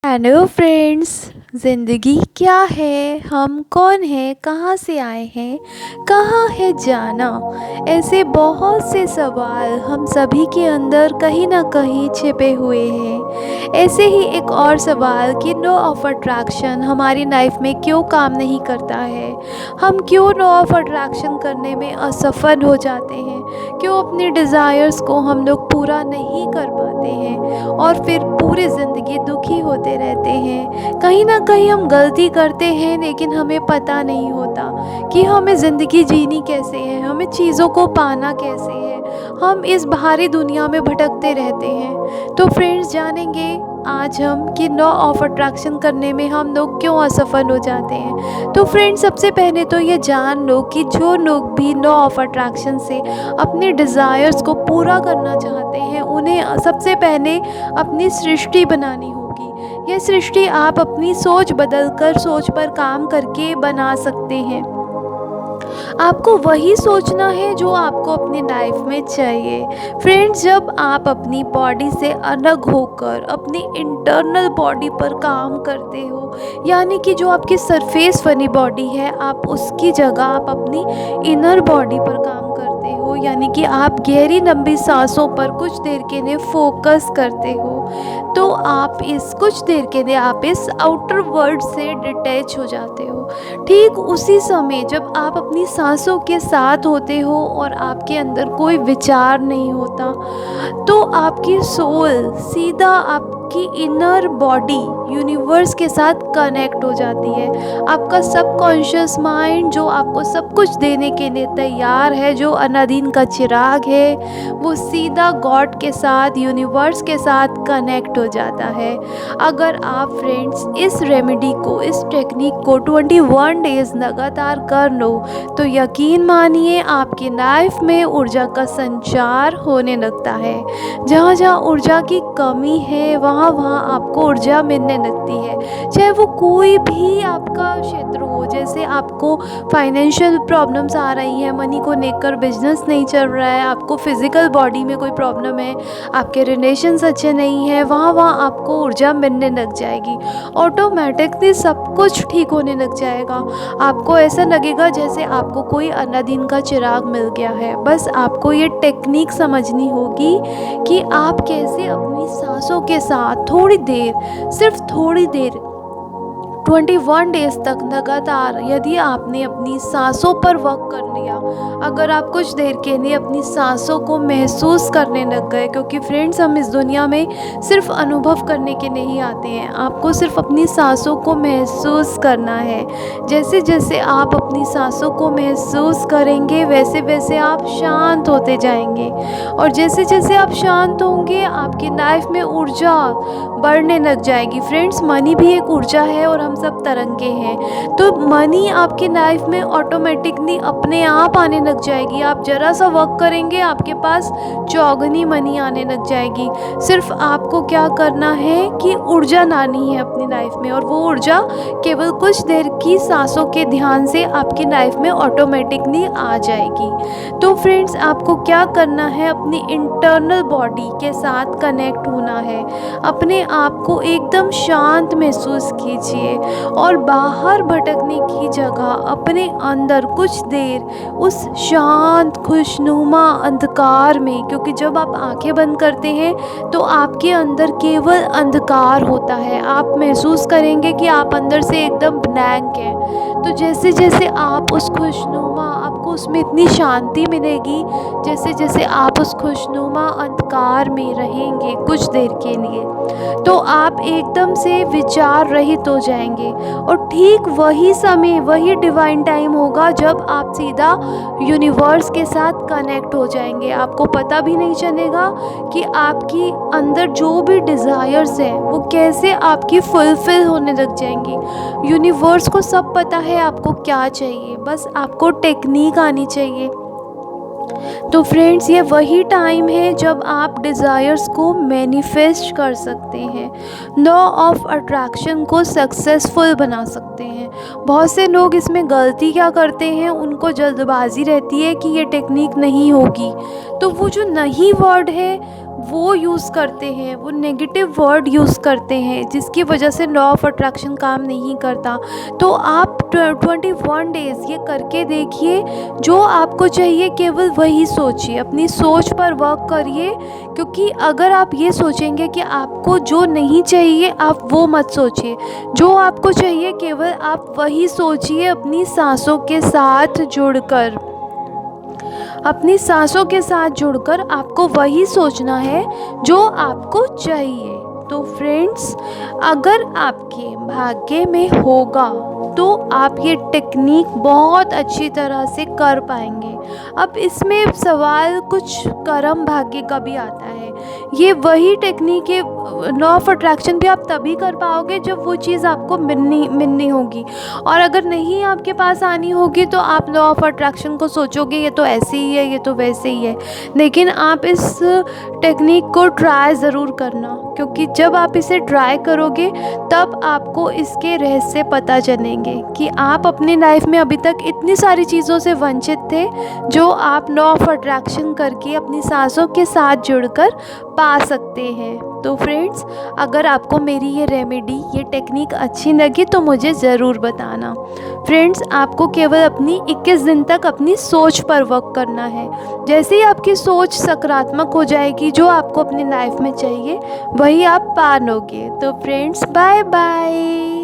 Hello friends. ज़िंदगी क्या है, हम कौन हैं, कहाँ से आए हैं, कहाँ है जाना। ऐसे बहुत से सवाल हम सभी के अंदर कहीं ना कहीं छिपे हुए हैं। ऐसे ही एक और सवाल कि लॉ ऑफ अट्रैक्शन हमारी लाइफ में क्यों काम नहीं करता है। हम क्यों लॉ ऑफ अट्रैक्शन करने में असफल हो जाते हैं, क्यों अपने डिज़ायर्स को हम लोग पूरा नहीं कर पाते हैं और फिर पूरी ज़िंदगी दुखी होते रहते हैं। कहीं ना कहीं हम गलती करते हैं लेकिन हमें पता नहीं होता कि हमें ज़िंदगी जीनी कैसे है, हमें चीज़ों को पाना कैसे है। हम इस बाहरी दुनिया में भटकते रहते हैं। तो फ्रेंड्स, जानेंगे आज हम कि लॉ ऑफ अट्रैक्शन करने में हम लोग क्यों असफल हो जाते हैं। तो फ्रेंड्स, सबसे पहले तो ये जान लो कि जो लोग भी लॉ ऑफ अट्रैक्शन से अपने डिज़ायर्स को पूरा करना चाहते हैं, उन्हें सबसे पहले अपनी सृष्टि बनानी होगी। यह सृष्टि आप अपनी सोच बदल कर, सोच पर काम करके बना सकते हैं। आपको वही सोचना है जो आपको अपनी लाइफ में चाहिए। फ्रेंड्स, जब आप अपनी बॉडी से अलग होकर अपनी इंटरनल बॉडी पर काम करते हो, यानी कि जो आपकी सरफेस वाली बॉडी है, आप उसकी जगह आप अपनी इनर बॉडी पर काम करते हो, यानी कि आप गहरी लंबी सांसों पर कुछ देर के लिए फोकस करते हो, तो आप इस कुछ देर के लिए आप इस आउटर वर्ल्ड से डिटैच हो जाते हो। ठीक उसी समय जब आप अपनी सांसों के साथ होते हो और आपके अंदर कोई विचार नहीं होता, तो आपकी सोल सीधा आपकी इनर बॉडी यूनिवर्स के साथ कनेक्ट हो जाती है। आपका सबकॉन्शियस माइंड जो आपको सब कुछ देने के लिए तैयार है, जो अनादीन का चिराग है, वो सीधा गॉड के साथ, यूनिवर्स के साथ कनेक्ट हो जाता है। अगर आप फ्रेंड्स इस रेमेडी को, इस टेक्निक को 21 डेज़ लगातार कर लो, तो यकीन मानिए आपकी लाइफ में ऊर्जा का संचार होने लगता है। जहाँ जहाँ ऊर्जा की कमी है, वहाँ वहाँ आपको ऊर्जा मिलने लगती है। चाहे वो कोई भी आपका क्षेत्र हो, जैसे आपको फाइनेंशियल प्रॉब्लम्स आ रही हैं, मनी को लेकर बिजनेस नहीं चल रहा है, आपको फिजिकल बॉडी में कोई प्रॉब्लम है, आपके रिलेशंस अच्छे नहीं हैं, वहाँ वहाँ आपको ऊर्जा मिलने लग जाएगी। ऑटोमेटिकली सब कुछ ठीक होने लग जाएगा। आपको ऐसा लगेगा जैसे आपको कोई अलादीन का चिराग मिल गया है। बस आपको ये टेक्निक समझनी होगी कि आप कैसे अपनी सांसों के साथ थोड़ी देर, सिर्फ थोड़ी देर 21 डेज़ तक लगातार, यदि आपने अपनी सांसों पर वर्क कर लिया, अगर आप कुछ देर के लिए अपनी सांसों को महसूस करने लग गए, क्योंकि फ्रेंड्स हम इस दुनिया में सिर्फ अनुभव करने के लिए ही आते हैं। आपको सिर्फ अपनी सांसों को महसूस करना है। जैसे जैसे आप अपनी सांसों को महसूस करेंगे, वैसे वैसे आप शांत होते जाएंगे, और जैसे जैसे आप शांत होंगे, आपकी लाइफ में ऊर्जा बढ़ने लग जाएगी। फ्रेंड्स, मनी भी एक ऊर्जा है और हम सब तरंगे हैं। तो मनी आपकी लाइफ में ऑटोमेटिकली अपने आप आने लग जाएगी। आप जरा सा वर्क करेंगे, आपके पास चौगुनी मनी आने लग जाएगी। सिर्फ आपको क्या करना है कि ऊर्जा लानी है अपनी लाइफ में, और वो ऊर्जा केवल कुछ देर की सांसों के ध्यान से आपकी लाइफ में ऑटोमेटिकली आ जाएगी। तो फ्रेंड्स, आपको क्या करना है, अपनी इंटरनल बॉडी के साथ कनेक्ट होना है। अपने आप को एकदम शांत महसूस कीजिए और बाहर भटकने की जगह अपने अंदर कुछ देर उस शांत खुशनुमा अंधकार में, क्योंकि जब आप आंखें बंद करते हैं तो आपके अंदर केवल अंधकार होता है। आप महसूस करेंगे कि आप अंदर से एकदम ब्लैंक हैं। तो जैसे जैसे आप उस खुशनुमा, आपको उसमें इतनी शांति मिलेगी, जैसे जैसे आप उस खुशनुमा अंधकार में रहेंगे कुछ देर के लिए, तो आप एकदम से विचार रहित हो जाएंगे। और ठीक वही समय, वही डिवाइन टाइम होगा जब आप सीधा यूनिवर्स के साथ कनेक्ट हो जाएंगे। आपको पता भी नहीं चलेगा कि आपकी अंदर जो भी डिज़ायर्स हैं वो कैसे आपकी फुलफ़िल होने लग जाएंगी। यूनिवर्स को सब पता है आपको क्या चाहिए, बस आपको टेक्निक आनी चाहिए। तो फ्रेंड्स, ये वही टाइम है जब आप डिज़ायर्स को मैनिफेस्ट कर सकते हैं, लॉ ऑफ अट्रैक्शन को सक्सेसफुल बना सकते हैं। बहुत से लोग इसमें गलती क्या करते हैं, उनको जल्दबाजी रहती है कि ये टेक्निक नहीं होगी, तो वो जो नहीं वर्ड है वो यूज़ करते हैं, वो नेगेटिव वर्ड यूज़ करते हैं, जिसकी वजह से लॉ ऑफ अट्रैक्शन काम नहीं करता। तो आप 21 डेज़ ये करके देखिए, जो आपको चाहिए केवल वही सोचिए, अपनी सोच पर वर्क करिए। क्योंकि अगर आप ये सोचेंगे कि आपको जो नहीं चाहिए आप वो मत सोचिए, जो आपको चाहिए केवल आप वही सोचिए, अपनी सांसों के साथ जुड़कर। अपनी सांसों के साथ जुड़कर आपको वही सोचना है जो आपको चाहिए। तो फ्रेंड्स, अगर आपके भाग्य में होगा तो आप ये टेक्निक बहुत अच्छी तरह से कर पाएंगे। अब इसमें सवाल कुछ कर्म भाग्य का भी आता है। ये वही टेक्निक है, लॉ ऑफ अट्रैक्शन भी आप तभी कर पाओगे जब वो चीज़ आपको मिलनी होगी। और अगर नहीं आपके पास आनी होगी तो आप लॉ ऑफ अट्रैक्शन को सोचोगे ये तो ऐसे ही है, ये तो वैसे ही है। लेकिन आप इस टेक्निक को ट्राई ज़रूर करना, क्योंकि जब आप इसे ट्राई करोगे तब आपको इसके रहस्य पता चलेंगे कि आप अपनी लाइफ में अभी तक इतनी सारी चीज़ों से वंचित थे जो आप लॉ ऑफ अट्रैक्शन करके अपनी सांसों के साथ जुड़कर पा सकते हैं। तो फ्रेंड्स, अगर आपको मेरी ये रेमेडी, ये टेक्निक अच्छी लगी तो मुझे ज़रूर बताना। फ्रेंड्स, आपको केवल अपनी 21 दिन तक अपनी सोच पर वर्क करना है। जैसे ही आपकी सोच सकारात्मक हो जाएगी, जो आपको अपनी लाइफ में चाहिए वही आप पा लोगे। तो फ्रेंड्स, बाय बाय।